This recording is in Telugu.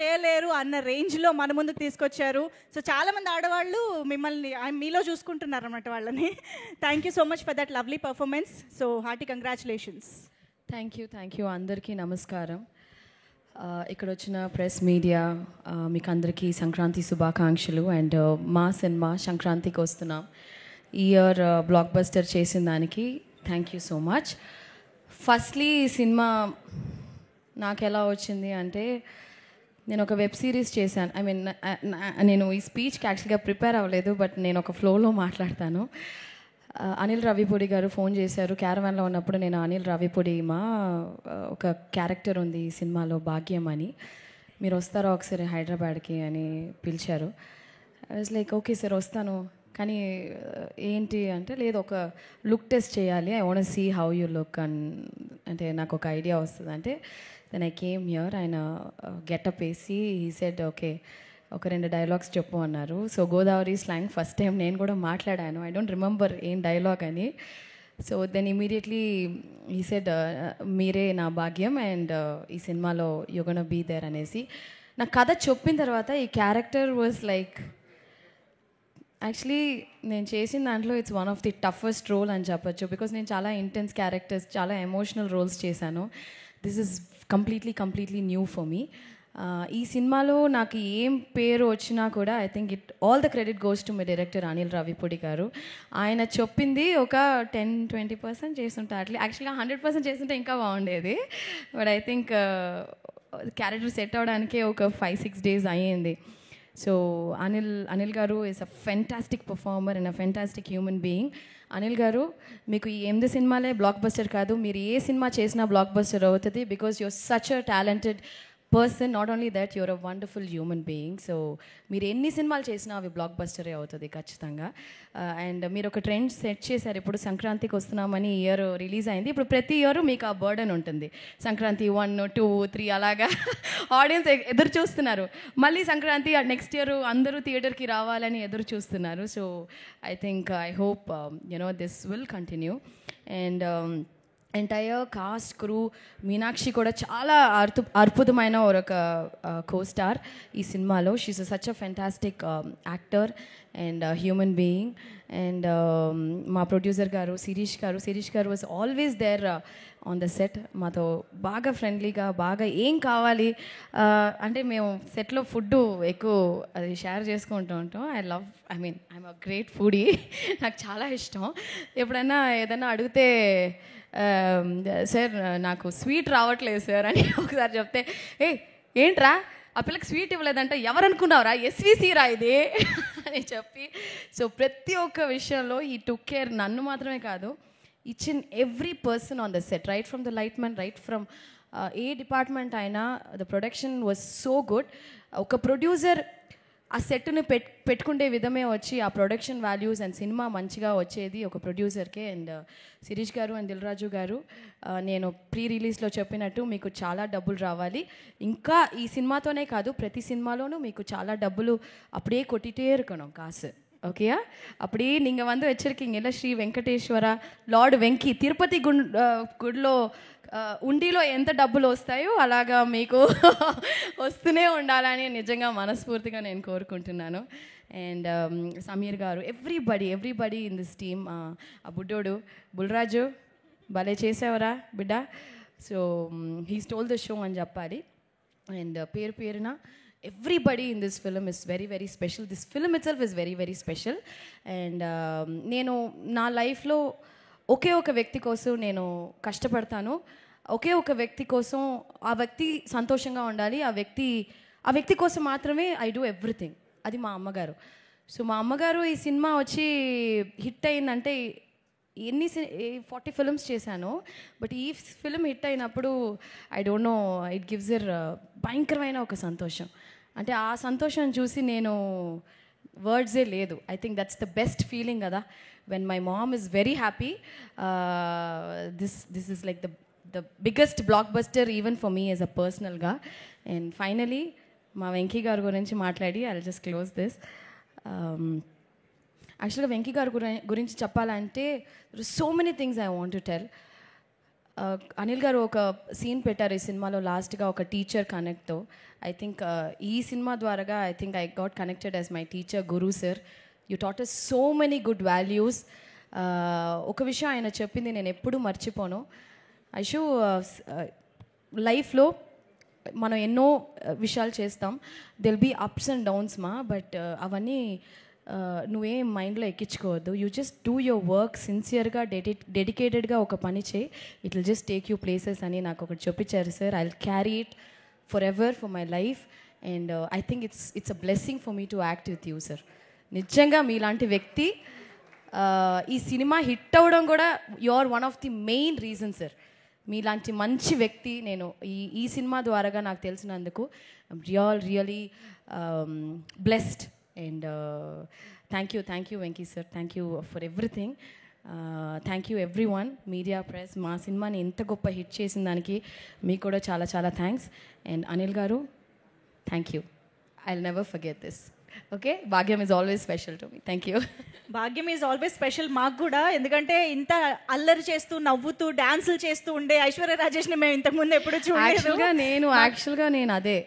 చేయలేరు అన్న రేంజ్లో మన ముందుకు తీసుకొచ్చారు. సో చాలామంది ఆడవాళ్ళు మిమ్మల్ని మీలో చూసుకుంటున్నారు అన్నమాట వాళ్ళని. Thank you so much for that lovely performance. So hearty congratulations. Thank you అందరికీ నమస్కారం. ఇక్కడ వచ్చిన ప్రెస్ మీడియా మీకు అందరికీ సంక్రాంతి శుభాకాంక్షలు. అండ్ మా సినిమా సంక్రాంతికి వస్తున్నాం. ఈ ఇయర్ బ్లాక్ బస్టర్ చేసిన దానికి thank you so much. Firstly ఈ సినిమా నాకు ఎలా వచ్చింది అంటే, నేను ఒక వెబ్ సిరీస్ చేశాను. ఐ మీన్ నేను ఈ స్పీచ్కి యాక్చువల్గా ప్రిపేర్ అవ్వలేదు, బట్ నేను ఒక ఫ్లోలో మాట్లాడతాను. అనిల్ రావిపూడి గారు ఫోన్ చేశారు క్యారవాన్లో ఉన్నప్పుడు. నేను అనిల్ రావిపూడి ఒక క్యారెక్టర్ ఉంది ఈ సినిమాలో, భాగ్యం అని, మీరు వస్తారా ఒకసారి హైదరాబాద్కి అని పిలిచారు. I was like okay sir వస్తాను, కానీ ఏంటి అంటే లేదు ఒక లుక్ టెస్ట్ చేయాలి, I want see how you look అంటే నాకు ఒక ఐడియా వస్తుంది అంటే. Then I came here. ఆయన గెటప్ వేసి హీ సెడ్ ఓకే ఒక 2 డైలాగ్స్ చెప్పు అన్నారు. So Godavari slang first time నేను కూడా మాట్లాడాను. ఐ డోంట్ రిమెంబర్ ఏం డైలాగ్ అని. So then immediately he said మీరే నా భాగ్యం అండ్ ఈ సినిమాలో యూ గోనా బీ దేర్ అనేసి. నాకు కథ చెప్పిన తర్వాత ఈ క్యారెక్టర్ వాజ్ లైక్, యాక్చువల్లీ నేను చేసిన దాంట్లో it's one of the toughest role అని చెప్పొచ్చు. బికాస్ నేను చాలా ఇంటెన్స్ క్యారెక్టర్స్, చాలా ఎమోషనల్ రోల్స్ చేశాను. This is completely new for me. ఈ సినిమాలో నాకు ఏం పేరు వచ్చినా కూడా I think all the credit goes to my director Anil Ravipudi గారు. ఆయన చెప్పింది ఒక 10-20% చేస్తుంటే, యాక్చువల్గా 100% చేస్తుంటే ఇంకా బాగుండేది. But I think character set అవడానికే ఒక 5-6 days అయ్యింది. So Anil garu is a fantastic performer and a fantastic human being. Anil garu, మీకు ఈ 8 సినిమాలే బ్లాక్ బస్టర్ కాదు, మీరు ఏ సినిమా చేసినా బ్లాక్ బస్టర్ అవుతుంది. Because you're such a talented person. Not only that, you're a wonderful human being. So మీరు ఎన్ని సినిమాలు చేసినా అవి బ్లాక్ బస్టరే అవుతుంది ఖచ్చితంగా. అండ్ మీరు ఒక ట్రెండ్ సెట్ చేశారు. ఇప్పుడు సంక్రాంతికి వస్తున్నామని ఇయర్ రిలీజ్ అయింది. ఇప్పుడు ప్రతి ఇయర్ మీకు ఆ బర్డన్ ఉంటుంది. సంక్రాంతి 1, 2, 3 అలాగా ఆడియన్స్ ఎదురు చూస్తున్నారు. మళ్ళీ సంక్రాంతి నెక్స్ట్ ఇయర్ అందరూ థియేటర్కి రావాలని ఎదురు చూస్తున్నారు. So I think I hope this will continue. And entire cast crew, Meenakshi కూడా చాలా అద్భుతమైన ఒక కో-స్టార్ ఈ సినిమాలో. She is such a fantastic actor and human being. And మా ప్రొడ్యూసర్ గారు శిరీష్ గారు was always there on the set. మాతో బాగా ఫ్రెండ్లీగా, బాగా ఏం కావాలి అంటే మేము సెట్లో ఫుడ్ ఎక్కువ అది షేర్ చేసుకుంటూ ఉంటాం. I'm a great foodie. నాకు చాలా ఇష్టం. ఎప్పుడైనా ఏదైనా అడిగితే సార్ నాకు స్వీట్ రావట్లేదు సార్ అని ఒకసారి చెప్తే, ఏంట్రా ఆ పిల్లకి స్వీట్ ఇవ్వలేదంటే ఎవరనుకున్నావురా, ఎస్విసి రా ఇది అని చెప్పి. సో ప్రతి ఒక్క విషయంలో ఈ టుక్ కేర్, నన్ను మాత్రమే కాదు, each and every person on the set, right from the light man, right from ఏ డిపార్ట్మెంట్ అయినా. The production was so good. ఒక ప్రొడ్యూసర్ ఆ సెట్ని పెట్టుకుండే విధమే వచ్చి ఆ ప్రొడక్షన్ వాల్యూస్ అండ్ సినిమా మంచిగా వచ్చేది ఒక ప్రొడ్యూసర్కే. అండ్ శిరీష్ గారు అండ్ దిల్ రాజు గారు, నేను ప్రీ రిలీజ్లో చెప్పినట్టు మీకు చాలా డబ్బులు రావాలి. ఇంకా ఈ సినిమాతోనే కాదు, ప్రతి సినిమాలోనూ మీకు చాలా డబ్బులు அப்படியே கொட்டிட்டே இருக்கணும் காசு. ஓகேயா? அப்படி நீங்கள் வந்து வச்சுருக்கீங்கல்ல ஸ்ரீ வெங்கடேஸ்வர లార్డ్ వెంకీ తిరుపతి గుడిలో ఉండిలో ఎంత డబ్బులు వస్తాయో అలాగా మీకు వస్తూనే ఉండాలని నిజంగా మనస్ఫూర్తిగా నేను కోరుకుంటున్నాను. అండ్ సమీర్ గారు, ఎవ్రీబడి ఇన్ దిస్ టీమ్, ఆ బుడ్డోడు బుల్రాజు భలే చేసావరా బిడ్డ. So he stole the show అని చెప్పాలి. అండ్ పేరున everybody in this film is very special. This film itself is very special. And నేను నా లైఫ్లో ఒకే ఒక వ్యక్తి కోసం నేను కష్టపడతాను. ఒకే ఒక వ్యక్తి కోసం, ఆ వ్యక్తి సంతోషంగా ఉండాలి, ఆ వ్యక్తి కోసం మాత్రమే ఐ డూ ఎవ్రీథింగ్. అది మా అమ్మగారు. సో మా అమ్మగారు ఈ సినిమా వచ్చి హిట్ అయిందంటే, 40 ఫిల్మ్స్ చేశాను, బట్ ఈ ఫిల్మ్ హిట్ అయినప్పుడు I don't know, it gives ఇర్ భయంకరమైన ఒక సంతోషం. అంటే ఆ సంతోషం చూసి నేను వర్డ్సే లేదు. I think that's the best feeling కదా, when my mom is very happy. This is like the biggest blockbuster even for me as a పర్సనల్గా. అండ్ ఫైనలీ మా వెంకీ గారి గురించి మాట్లాడి I will just close this. యాక్చువల్గా వెంకీ గారి గురించి చెప్పాలంటే so many things I want to tell. Anil garu ఒక సీన్ పెట్టారు ఈ సినిమాలో లాస్ట్గా ఒక టీచర్ కనెక్ట్తో. ఐ థింక్ ఈ సినిమా ద్వారాగా I think I got connected as my teacher Guru sir. You taught us so many good values. ఒక విషయం ఆయన చెప్పింది నేను ఎప్పుడూ మర్చిపోను. ఐషు, లైఫ్లో మనం ఎన్నో విషయాలు చేస్తాం, there'll be ups and downs మా, బట్ అవన్నీ నువ్వేం మైండ్లో ఎక్కించుకోవద్దు. You just do your work సిన్సియర్గా డెడికేటెడ్గా ఒక పని చేయి, it will just take you places అని నాకు ఒకటి చెప్పించారు sir. I will carry it forever for my life and I think it's a blessing for me to act with you sir. నిజంగా మీలాంటి వ్యక్తి ఈ సినిమా హిట్ అవ్వడం కూడా you are one of the main reason sir. మీలాంటి మంచి వ్యక్తి నేను ఈ సినిమా ద్వారాగా నాకు తెలిసినందుకు really blessed and thank you Venky sir, thank you for everything. Thank you everyone, media press. మా సినిమాని ఎంత గొప్ప హిట్ చేసిన దానికి మీకు కూడా చాలా చాలా thanks. And Anil garu, thank you. I will never forget this. Okay, Bhagyam is always special to me. Thank you. Bhagyam is always special మాకు కూడా, ఎందుకంటే ఇంత అల్లరి చేస్తూ నవ్వుతూ డాన్సులు చేస్తూ ఉండే ఐశ్వర్య రాజేష్ని మేము ఇంతకుముందు ఎప్పుడు చూడలేదు. యాక్చువల్గా నేను అదే